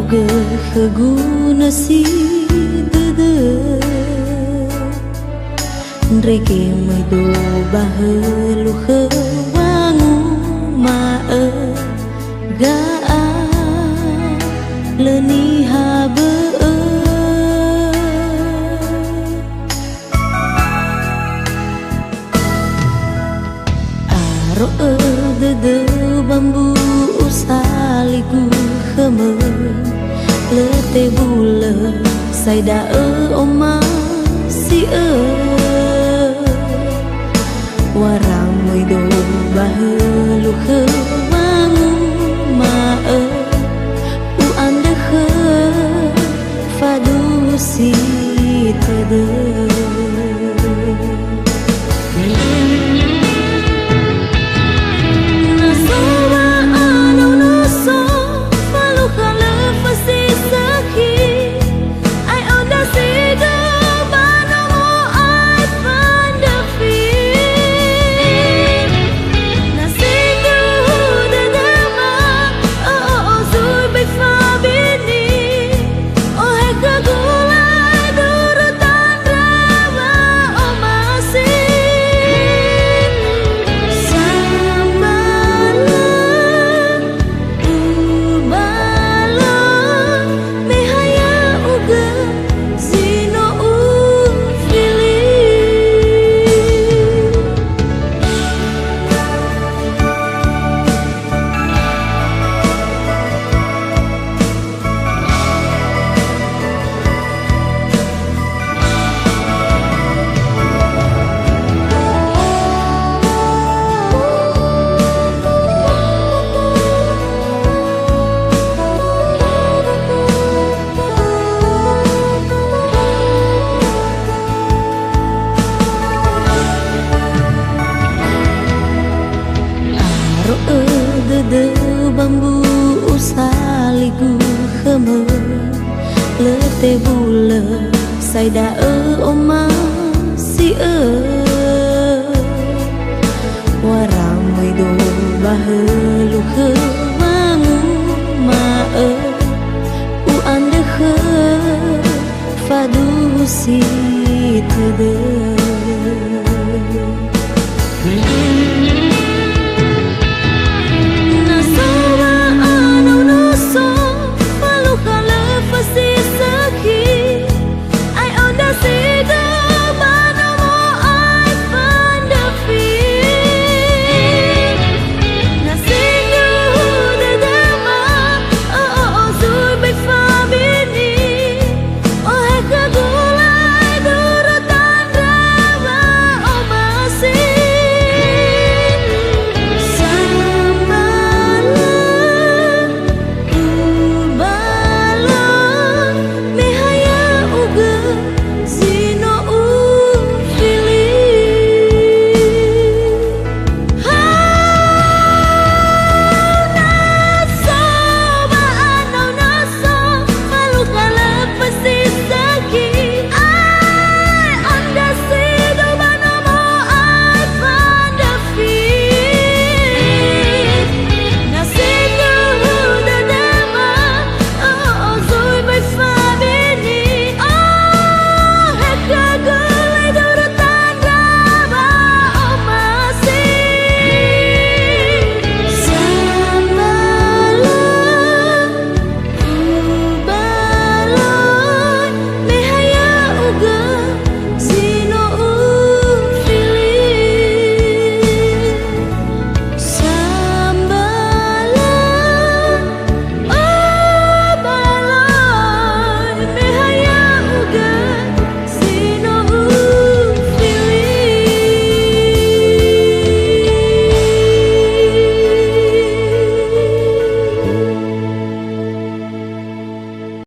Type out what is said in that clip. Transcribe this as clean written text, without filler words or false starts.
uga khaguna si dede Reke mai do bahelu wangu ma ga leni habe aro de bambu usaligu khame lete bula sai da oma si warang mai do bahelu wangu ma u ande fadu si tede de bambu usaligu khame lete bula sai da oma si warang mai do bahelu wangu ma u ande fadu si tede